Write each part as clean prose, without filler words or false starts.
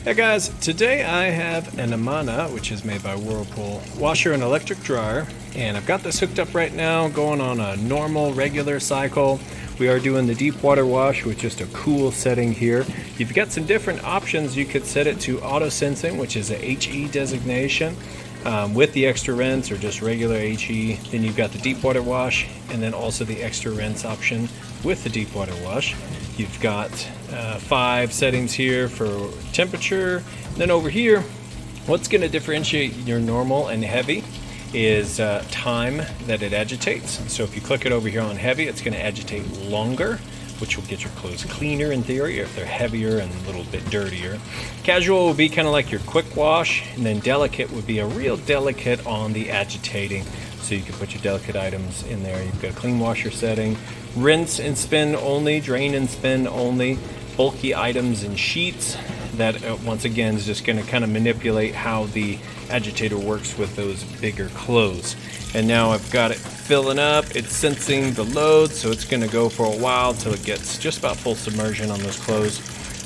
Hey guys, today I have an Amana, which is made by Whirlpool, washer and electric dryer, and I've got this hooked up right now, going on a normal, regular cycle. We are doing the deep water wash with just a cool setting here. You've got some different options. You could set it to auto sensing, which is a HE designation, with the extra rinse or just regular HE. Then you've got the deep water wash, and then also the extra rinse option with the deep water wash. You've got 5 settings here for temperature. Then over here, what's going to differentiate your normal and heavy is time that it agitates. So if you click it over here on heavy, it's going to agitate longer, which will get your clothes cleaner in theory if they're heavier and a little bit dirtier. Casual will be kind of like your quick wash, and then delicate would be a real delicate on the agitating. So you can put your delicate items in there. You've got a clean washer setting, rinse and spin only, drain and spin only, bulky items and sheets. That once again is just going to kind of manipulate how the agitator works with those bigger clothes. And now I've got it filling up, it's sensing the load, so it's going to go for a while till it gets just about full submersion on those clothes.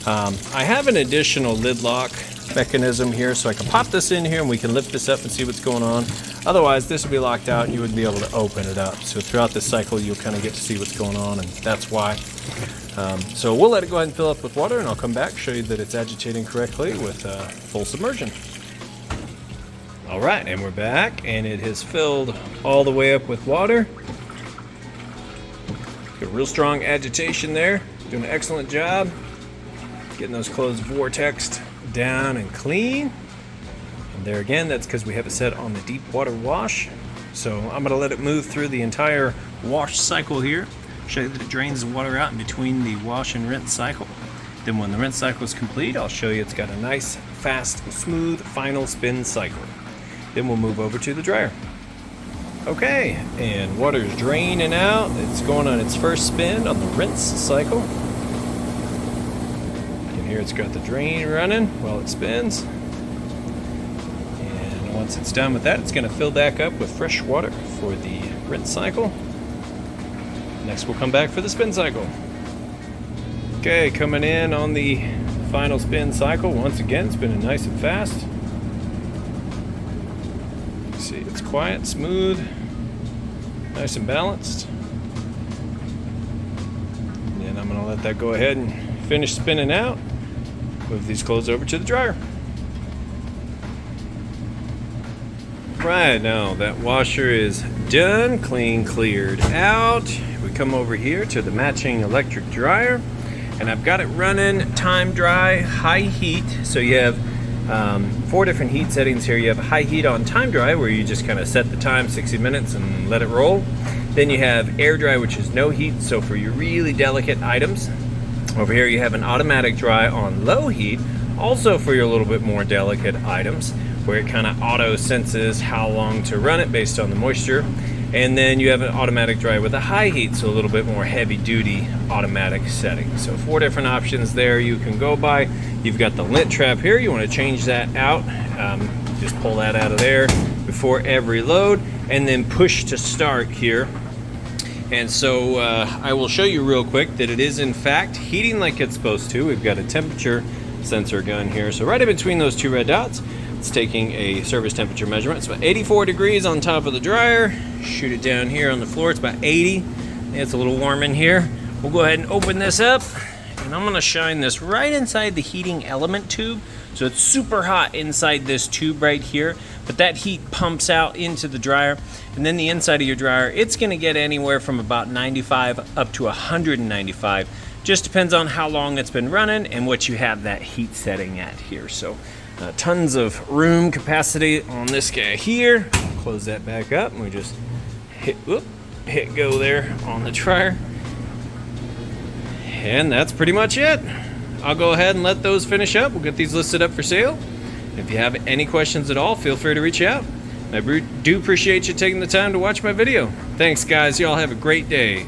I have an additional lid lock mechanism here, so I can pop this in here and we can lift this up and see what's going on. Otherwise this would be locked out and you wouldn't be able to open it up. So throughout this cycle you'll kind of get to see what's going on, and that's why. So we'll let it go ahead and fill up with water, and I'll come back, show you that it's agitating correctly with full submersion. Alright, and we're back, and it has filled all the way up with water. Got a real strong agitation there. Doing an excellent job getting those clothes vortexed down and clean. And there again, that's because we have it set on the deep water wash. So I'm going to let it move through the entire wash cycle here. Show you that it drains the water out in between the wash and rinse cycle. Then when the rinse cycle is complete, I'll show you it's got a nice, fast, smooth final spin cycle. Then we'll move over to the dryer. Okay, and water's draining out. It's going on its first spin on the rinse cycle. You can hear it's got the drain running while it spins. And once it's done with that, it's going to fill back up with fresh water for the rinse cycle. Next we'll come back for the spin cycle. Okay, coming in on the final spin cycle. Once again, spinning nice and fast. See, it's quiet, smooth, nice and balanced. And then I'm going to let that go ahead and finish spinning out. Move these clothes over to the dryer. Right, now that washer is done, clean, cleared out. We come over here to the matching electric dryer, and I've got it running time dry, high heat. So you have 4 different heat settings here. You have high heat on time dry, where you just kind of set the time 60 minutes and let it roll. Then you have air dry, which is no heat, so for your really delicate items. Over here you have an automatic dry on low heat, also for your little bit more delicate items, where it kind of auto senses how long to run it based on the moisture. And then you have an automatic dry with a high heat, so a little bit more heavy duty automatic setting. So 4 different options there you can go by. You've got the lint trap here. You want to change that out. Just pull that out of there before every load, and then push to start here. And so I will show you real quick that it is in fact heating like it's supposed to. We've got a temperature sensor gun here. So right in between those 2 red dots, it's taking a service temperature measurement. It's about 84 degrees on top of the dryer. Shoot it down here on the floor. It's about 80. It's a little warm in here. We'll go ahead and open this up, and I'm going to shine this right inside the heating element tube. So it's super hot inside this tube right here, but that heat pumps out into the dryer, and then the inside of your dryer, it's going to get anywhere from about 95 up to 195. Just depends on how long it's been running and what you have that heat setting at here. So tons of room capacity on this guy here. Close that back up, and we just hit go there on the dryer. And that's pretty much it. I'll go ahead and let those finish up. We'll get these listed up for sale. If you have any questions at all, feel free to reach out. I do appreciate you taking the time to watch my video. Thanks guys, y'all have a great day.